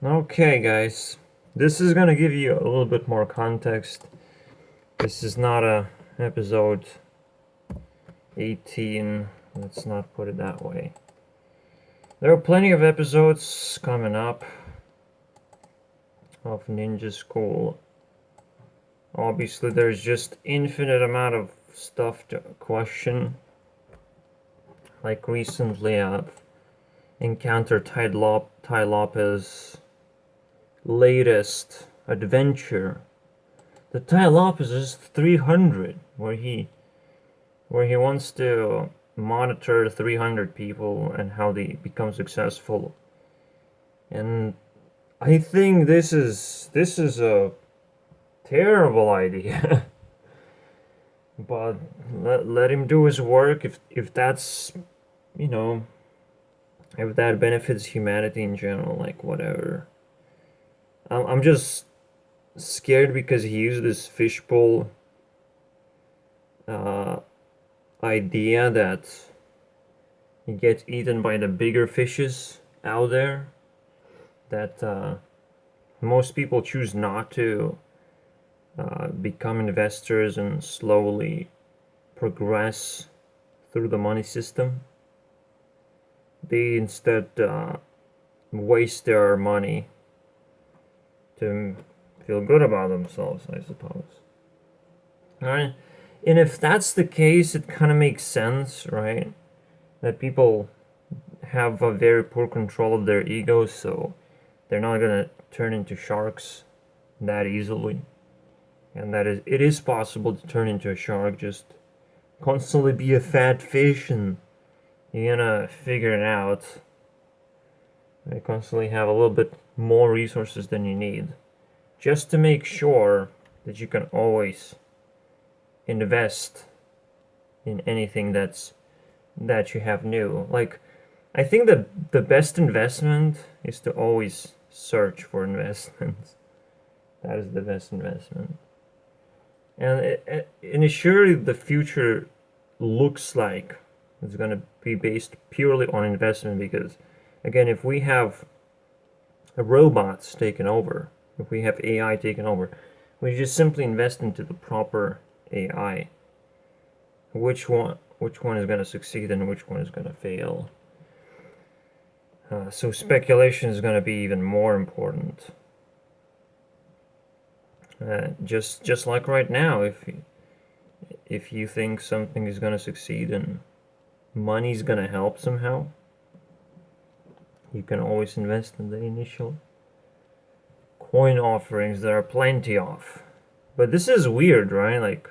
Okay, guys, this is gonna give you a little bit more context. This is not a episode 18. Let's not put it that way. There are plenty of episodes coming up of Ninja School. Obviously, there's just infinite amount of stuff to question. Like recently, I've encountered Ty Lopez' latest adventure. The Ty Lopez is 300, where he wants to monitor 300 people and how they become successful. And I think this is a terrible idea. But let him do his work if that's, you know, if that benefits humanity in general, like whatever. I'm just scared because he used this fishbowl uh, idea that he gets eaten by the bigger fishes out there. That most people choose not to become investors and slowly progress through the money system. They instead waste their money to feel good about themselves, I suppose. All right. And if that's the case, it kind of makes sense, right? That people have a very poor control of their egos, so they're not gonna turn into sharks that easily. And that it is possible to turn into a shark, just constantly be a fat fish and you're gonna figure it out. You constantly have a little bit more resources than you need, just to make sure that you can always invest in anything that you have new. Like, I think that the best investment is to always search for investments. That is the best investment. And surely the future looks like it's going to be based purely on investment because, again, if we have robots taken over, if we have AI taken over, we just simply invest into the proper AI. Which one is going to succeed and which one is going to fail? So speculation is going to be even more important. Just like right now, if you think something is going to succeed and money's going to help somehow, you can always invest in the initial coin offerings. There are plenty of. But this is weird, right? Like,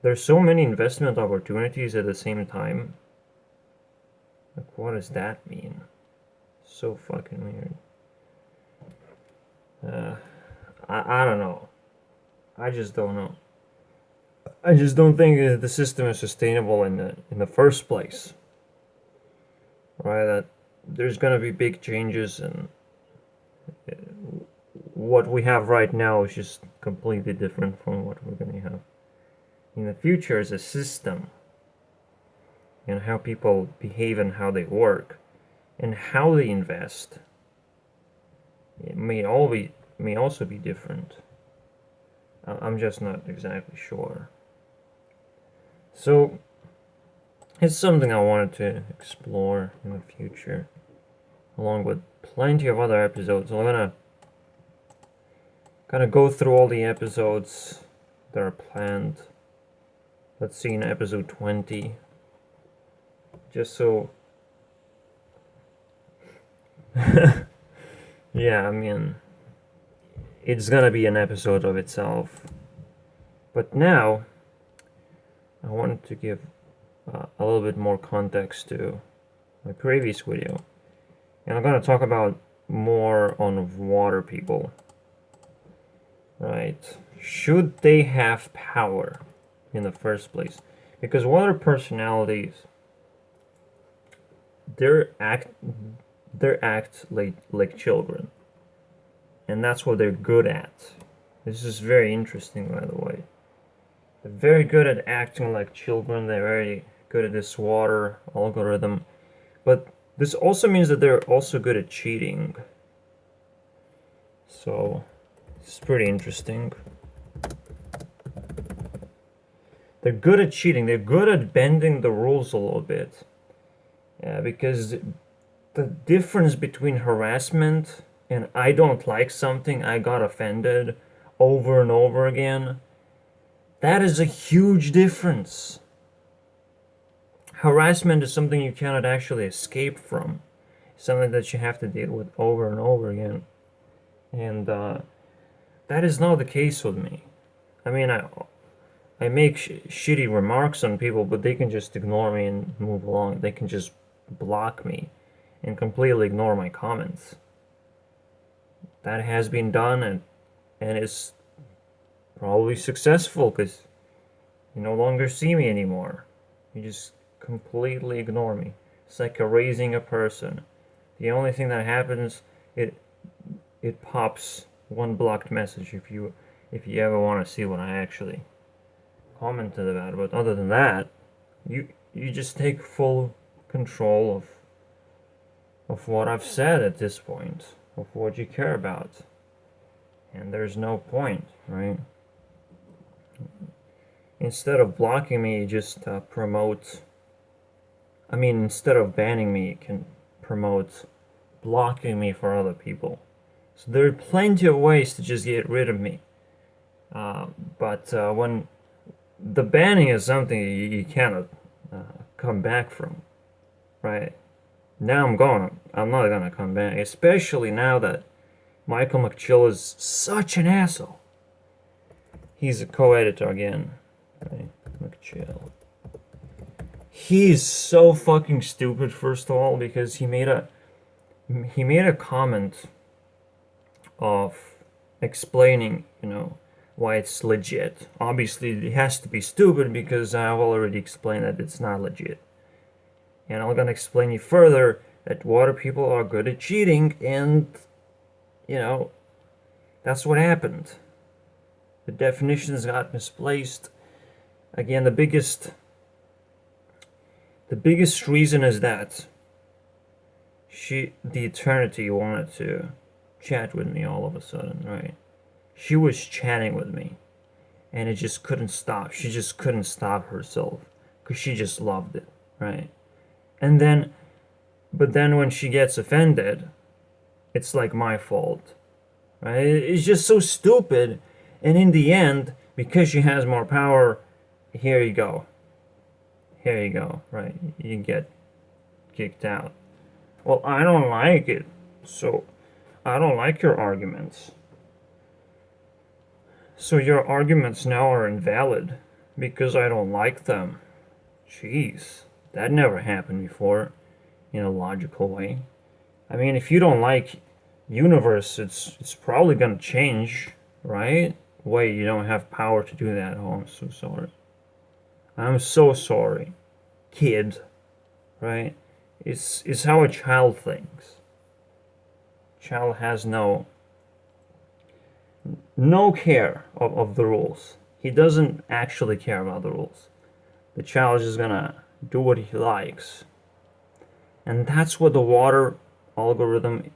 there's so many investment opportunities at the same time. Like, what does that mean? So fucking weird. I don't know. I just don't know. I just don't think the system is sustainable in the first place. Right? That there's gonna be big changes, and what we have right now is just completely different from what we're gonna have in the future as a system, and how people behave and how they work, and how they invest. It may also be different. I'm just not exactly sure. So it's something I wanted to explore in the future, along with plenty of other episodes. So I'm gonna go through all the episodes that are planned. Let's see in episode 20. Just so yeah, I mean, it's gonna be an episode of itself. But now, I wanted to give a little bit more context to my previous video. And I'm gonna talk about more on water people. Right? Should they have power in the first place? Because water personalities, they act like children. And that's what they're good at. This is very interesting, by the way. They're very good at acting like children. They're very good at this water algorithm. But this also means that they're also good at cheating. So it's pretty interesting. They're good at cheating. They're good at bending the rules a little bit. Yeah, because the difference between harassment and I don't like something, I got offended over and over again, that is a huge difference. Harassment is something you cannot actually escape from, something that you have to deal with over and over again. And that is not the case with me. I mean, I make shitty remarks on people, but they can just ignore me and move along. They can just block me and completely ignore my comments. That has been done, and it's probably successful because you no longer see me anymore. You just completely ignore me. It's like erasing a person. The only thing that happens, it pops one blocked message if you ever want to see what I actually commented about. But other than that, you just take full control of what I've said at this point, of what you care about. And there's no point, right? Instead of blocking me, you just promote. I mean, instead of banning me, you can promote blocking me for other people. So there are plenty of ways to just get rid of me. But when the banning is something you cannot come back from, right? Now I'm not gonna come back, especially now that Michael McChill is such an asshole. He's a co-editor again, right? McChill. He's so fucking stupid, first of all, because he made a comment of explaining, why it's legit. Obviously, it has to be stupid because I've already explained that it's not legit. And I'm gonna explain you further that water people are good at cheating, and that's what happened. The definitions got misplaced. Again, the biggest reason is that the Eternity wanted to chat with me all of a sudden, right? She was chatting with me, and it just couldn't stop. She just couldn't stop herself because she just loved it, right? But then when she gets offended, it's like my fault, right? It's just so stupid. And in the end, because she has more power, here you go, right? You get kicked out. Well, I don't like it, so I don't like your arguments. So your arguments now are invalid because I don't like them. Jeez, that never happened before in a logical way. I mean, if you don't like universe, it's probably gonna change, right? Wait, you don't have power to do that. Oh, I'm so sorry. I'm so sorry, kid. Right? It's how a child thinks. Child has no care of the rules. He doesn't actually care about the rules. The child is just gonna do what he likes. And that's what the water algorithm,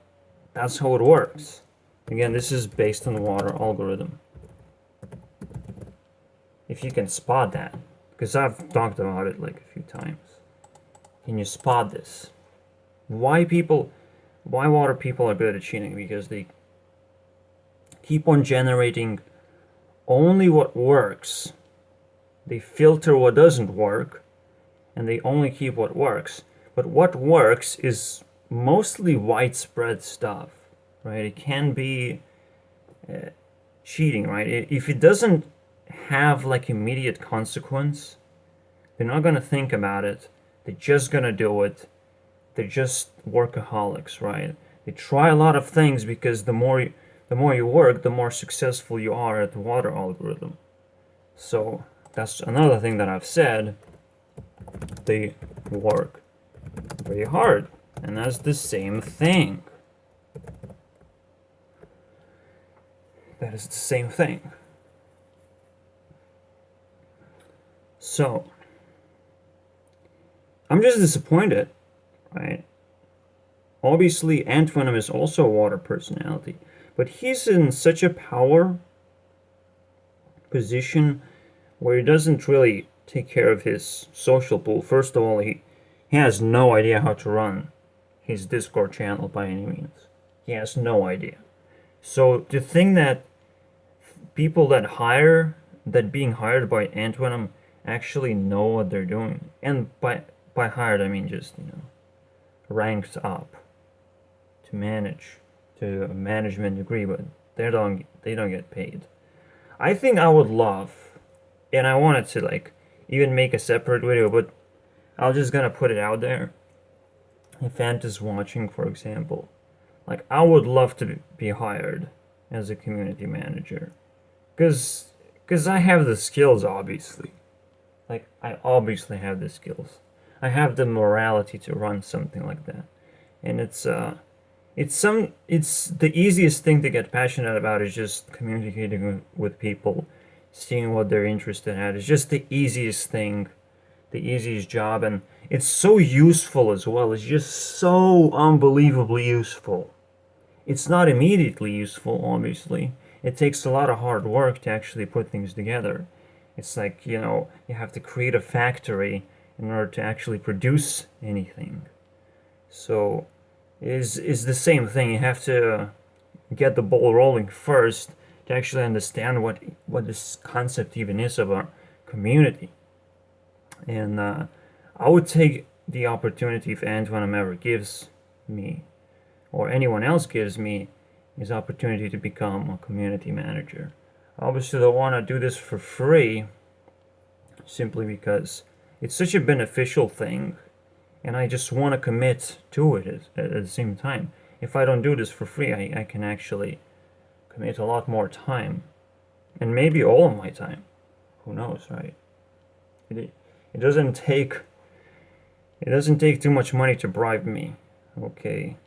that's how it works. Again, this is based on the water algorithm. If you can spot that, because I've talked about it like a few times. Can you spot this? Why water people are good at cheating? Because they keep on generating only what works. They filter what doesn't work, and they only keep what works. But what works is mostly widespread stuff, right? It can be cheating, right? If it doesn't have like immediate consequence, they're not gonna think about it. They're just gonna do it. They're just workaholics, right? They try a lot of things because the more you work, the more successful you are at the water algorithm. So that's another thing that I've said. They work very hard, and that's the same thing. That is the same thing. So I'm just disappointed, right? Obviously, AntVenom is also a water personality, but he's in such a power position where he doesn't really take care of his social pool. First of all, he has no idea how to run his Discord channel by any means. He has no idea. So to think that people that being hired by AntVenom actually know what they're doing, and by hired I mean just ranked up to manage to a management degree, but they don't get paid. I think I would love, and I wanted to like even make a separate video, but I'm just gonna put it out there. If Ant is watching, for example, like I would love to be hired as a community manager, cause I have the skills, obviously. Like I obviously have the skills. I have the morality to run something like that, and it's the easiest thing to get passionate about is just communicating with people, seeing what they're interested in. It's just the easiest thing, the easiest job, and it's so useful as well. It's just so unbelievably useful. It's not immediately useful, obviously. It takes a lot of hard work to actually put things together. It's like, you have to create a factory in order to actually produce anything. So is the same thing. You have to get the ball rolling first to actually understand what this concept even is of a community. And I would take the opportunity if AntVenom ever gives me, or anyone else gives me, his opportunity to become a community manager. Obviously, I want to do this for free, simply because it's such a beneficial thing, and I just want to commit to it at the same time. If I don't do this for free, I can actually commit a lot more time, and maybe all of my time. Who knows, right? It doesn't take too much money to bribe me. Okay.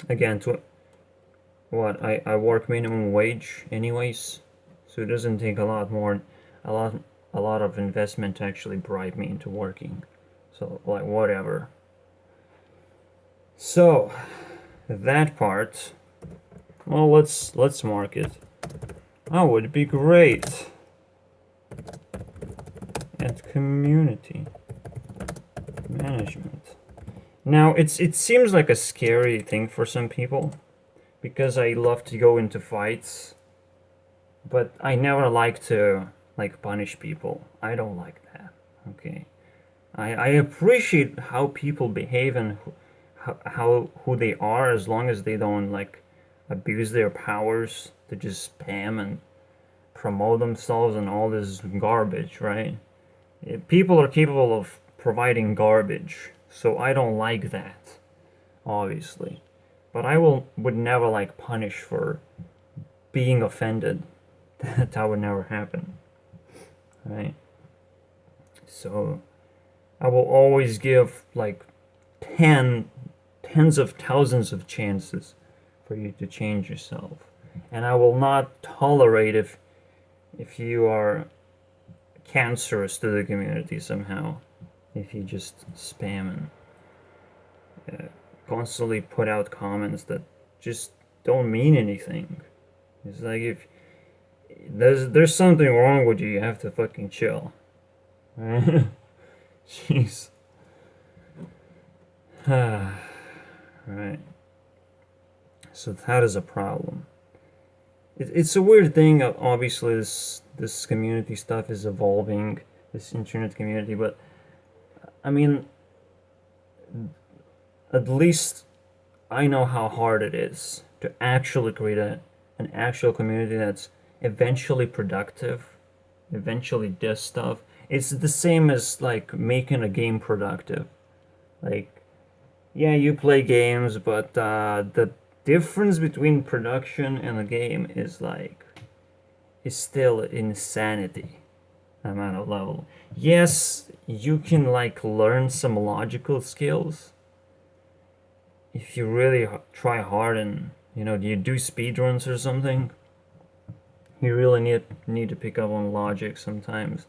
Again, to what I work minimum wage anyways, so it doesn't take a lot of investment to actually bribe me into working. So like whatever. So that part, well, let's mark it. Oh, would be great at community management. Now it seems like a scary thing for some people, because I love to go into fights, but I never like to punish people. I don't like that. Okay, I appreciate how people behave and who they are, as long as they don't abuse their powers to just spam and promote themselves and all this garbage, right? People are capable of providing garbage, so I don't like that, obviously. But I would never punish for being offended. That would never happen, right? So I will always give tens of thousands of chances for you to change yourself, and I will not tolerate if you are cancerous to the community somehow, if you just spam and constantly put out comments that just don't mean anything. It's like, if there's something wrong with you, you have to fucking chill, right? Jeez. Right. So that is a problem. It's a weird thing. Obviously, this community stuff is evolving, this internet community, but I mean, at least I know how hard it is to actually create an actual community that's eventually productive, eventually does stuff. It's the same as making a game productive. Yeah, you play games, but the difference between production and a game is still insanity amount of level. Yes, you can learn some logical skills if you really try hard, and you do speedruns or something. You really need to pick up on logic sometimes.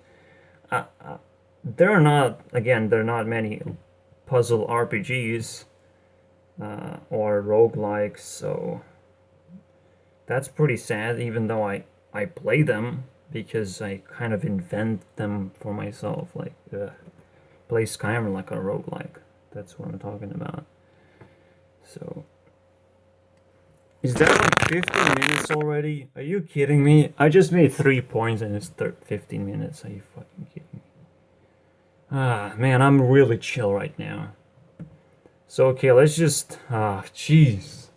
There are not many puzzle RPGs, or roguelikes, so that's pretty sad, even though I play them because I kind of invent them for myself, like play Skyrim like a roguelike. That's what I'm talking about. So, is that like 15 minutes already? Are you kidding me? I just made 3 points and it's 15 minutes. Are you fucking kidding me? Ah, man, I'm really chill right now. So, okay, let's just... Ah, jeez.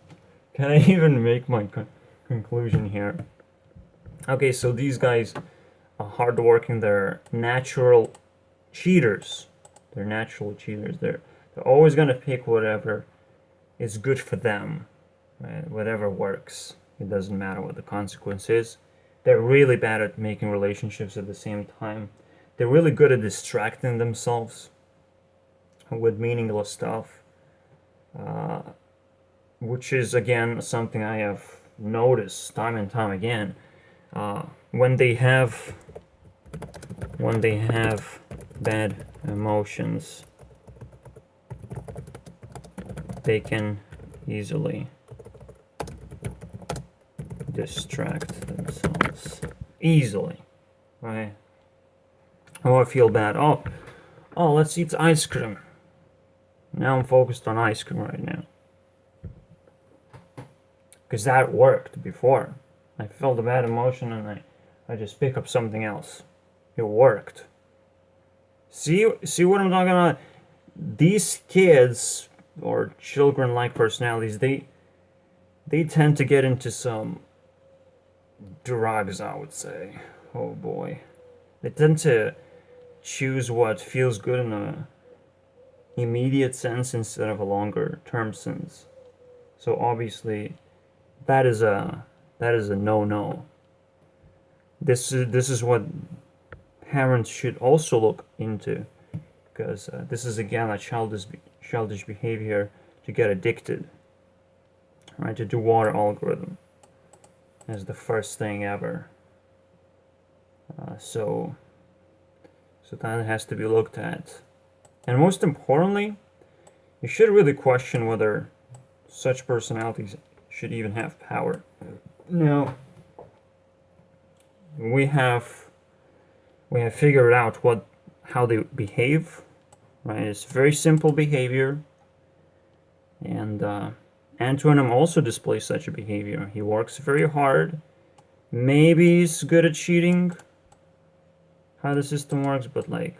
Can I even make my conclusion here? Okay, so these guys are hardworking. They're natural cheaters. They're natural cheaters. They're always gonna pick whatever is good for them. Right? Whatever works. It doesn't matter what the consequence is. They're really bad at making relationships at the same time. They're really good at distracting themselves with meaningless stuff. Which is, again, something I have noticed time and time again. When they have bad emotions, they can easily distract themselves. Easily, right? Oh, I feel bad. Oh, let's eat ice cream. Now I'm focused on ice cream right now. Because that worked before. I felt a bad emotion and I just pick up something else. It worked. See what I'm talking about? These kids or children-like personalities, they tend to get into some drugs, I would say. Oh boy. They tend to choose what feels good in a immediate sense instead of a longer term sense. So obviously that is a no-no. This is what parents should also look into, because this is again a childish behavior to get addicted, right? To do water algorithm as the first thing ever. So that has to be looked at, and most importantly, you should really question whether such personalities should even have power. Now, we have figured out how they behave, right? It's very simple behavior, and Et3rnity also displays such a behavior. He works very hard. Maybe he's good at cheating, how the system works, but like,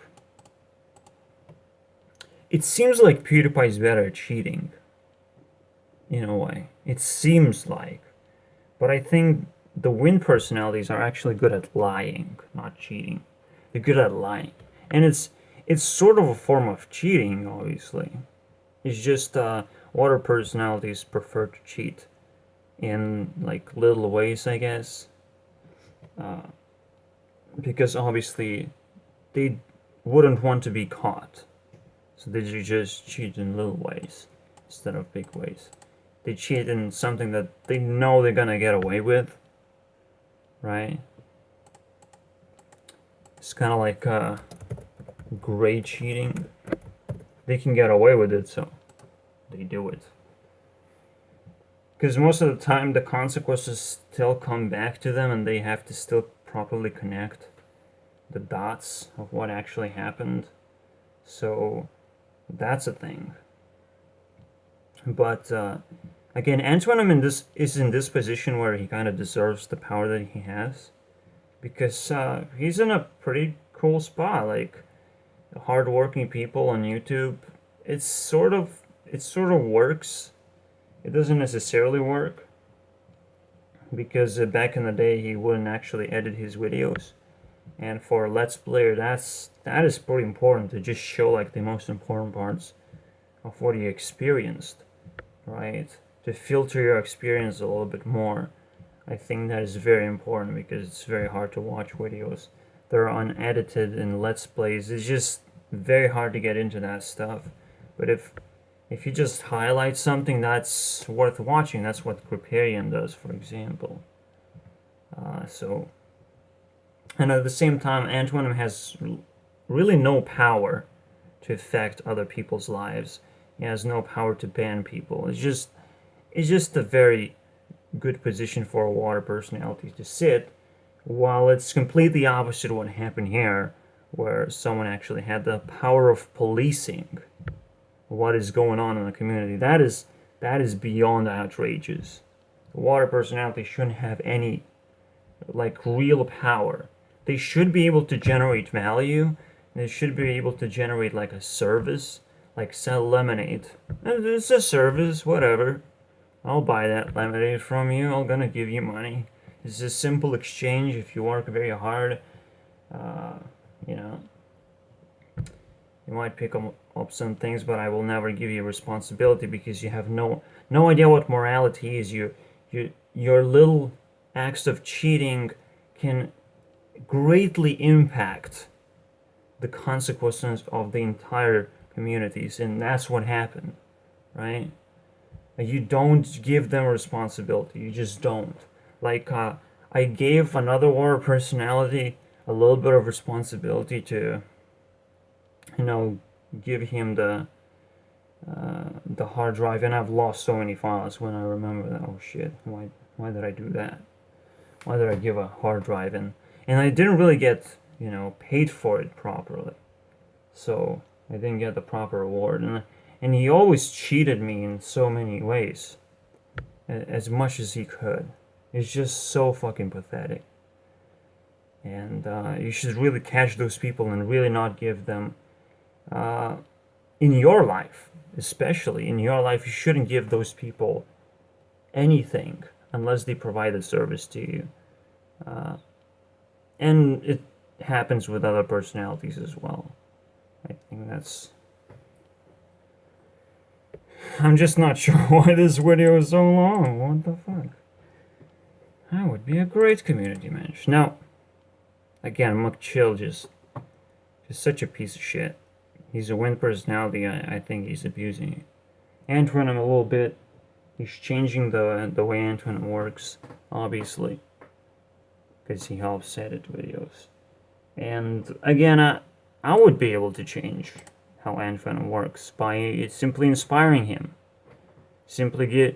it seems like PewDiePie is better at cheating. In a way, it seems like, but I think the win personalities are actually good at lying, not cheating. They're good at lying, and it's sort of a form of cheating, obviously. It's just water personalities prefer to cheat in like little ways, I guess, because obviously they wouldn't want to be caught, so they just cheat in little ways instead of big ways. They cheat in something that they know they're gonna get away with, right? It's kind of like gray cheating. They can get away with it, so they do it. Because most of the time the consequences still come back to them and they have to still properly connect the dots of what actually happened. So that's a thing. But again, Et3rnity is in this position where he kind of deserves the power that he has, because he's in a pretty cool spot. Like, hardworking people on YouTube, it sort of works. It doesn't necessarily work, because back in the day he wouldn't actually edit his videos, and for a Let's Player that is pretty important to just show like the most important parts of what you experienced, right? To filter your experience a little bit more. I think that is very important, because it's very hard to watch videos that are unedited in Let's Plays. It's just very hard to get into that stuff. But if you just highlight something that's worth watching, that's what Kriparian does, for example. And at the same time, Et3rnity has really no power to affect other people's lives. He has no power to ban people. It's just a very good position for a water personality to sit, while it's completely opposite of what happened here, where someone actually had the power of policing what is going on in the community. That is beyond outrageous. The water personality shouldn't have any like real power. They should be able to generate value. They should be able to generate like a service, like sell lemonade. It's a service, whatever. I'll buy that lemonade from you. I'm gonna give you money. It's a simple exchange. If you work very hard, uh, you know, you might pick up some things, but I will never give you responsibility because you have no idea what morality is. Your little acts of cheating can greatly impact the consequences of the entire communities, and that's what happened, right? You don't give them responsibility. You just don't. Like, I gave another water personality a little bit of responsibility to, you know, give him the hard drive, and I've lost so many files when I remember that. Oh shit! Why did I do that? Why did I give a hard drive? And I didn't really get, paid for it properly, so I didn't get the proper reward. And he always cheated me in so many ways, as much as he could. It's just so fucking pathetic. And you should really catch those people and really not give them, in your life, especially in your life, you shouldn't give those people anything unless they provide a service to you. And it happens with other personalities as well. I think I'm just not sure why this video is so long. What the fuck? I would be a great community manager. Now, again, McChill just such a piece of shit. He's a wind personality. I think he's abusing it. AntVenom a little bit. He's changing the way AntVenom works, obviously, because he helps edit videos. And again, I would be able to change how AntVenom works by simply inspiring him, simply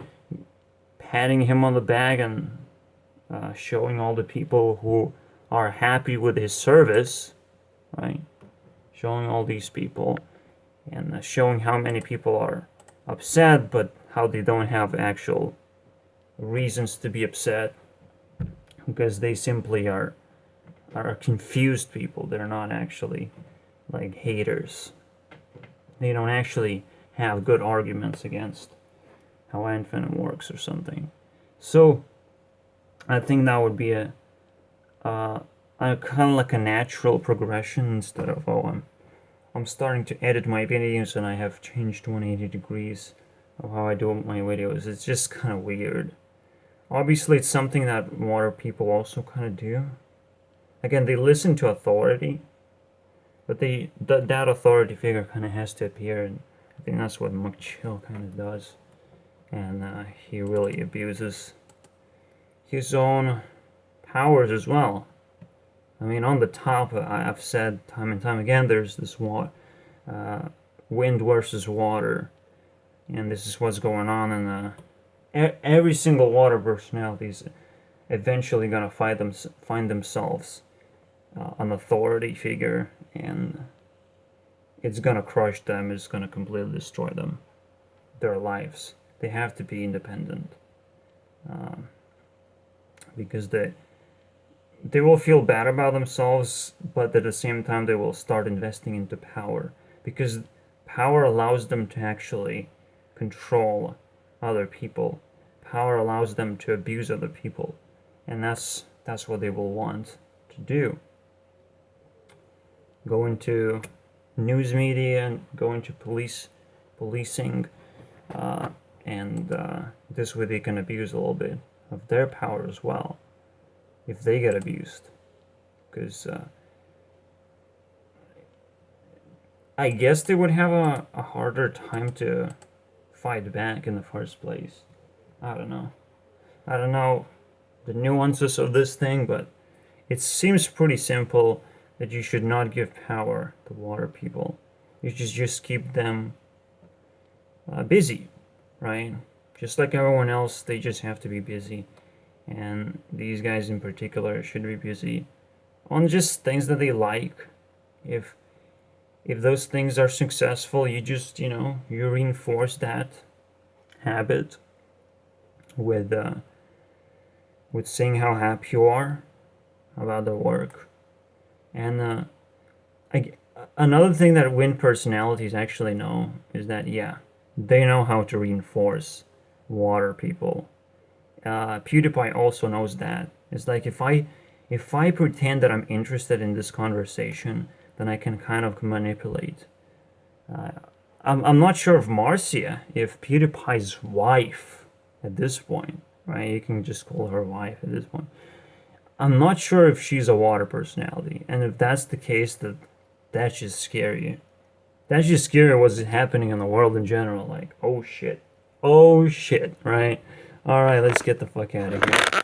patting him on the back and showing all the people who are happy with his service, right? Showing all these people and showing how many people are upset, but how they don't have actual reasons to be upset because they simply are confused people. They're not actually like haters. They don't actually have good arguments against how AntVenom works or something. So I think that would be a kind of like a natural progression instead of, I'm starting to edit my videos and I have changed 180 degrees of how I do my videos. It's just kind of weird. Obviously, it's something that water people also kind of do. Again, they listen to authority, but that authority figure kind of has to appear, and I think that's what McChill kind of does. And he really abuses his own powers as well. I mean, on the top, I've said time and time again, there's this wind versus water, and this is what's going on. And every single water personality is eventually gonna find themselves an authority figure, and it's gonna crush them. It's gonna completely destroy them, their lives. They have to be independent, because they will feel bad about themselves, but at the same time they will start investing into power, because power allows them to actually control other people. Power allows them to abuse other people, and that's what they will want to do. Go into news media and go into policing, and this way they can abuse a little bit of their power as well if they get abused, because I guess they would have a harder time to fight back in the first place. I don't know the nuances of this thing, but it seems pretty simple that you should not give power to water people. You should just keep them busy, right? Just like everyone else, they just have to be busy. And these guys in particular should be busy on just things that they like. If those things are successful, you just, you reinforce that habit with saying how happy you are about the work. And another thing that wind personalities actually know is that, yeah, they know how to reinforce water people. PewDiePie also knows that. It's like if I pretend that I'm interested in this conversation, then I can kind of manipulate. I'm not sure if Marcia, if PewDiePie's wife at this point, right? You can just call her wife at this point. I'm not sure if she's a water personality, and if that's the case, that's just scary. That's just scary what's happening in the world in general. Like, oh shit, right? All right, let's get the fuck out of here.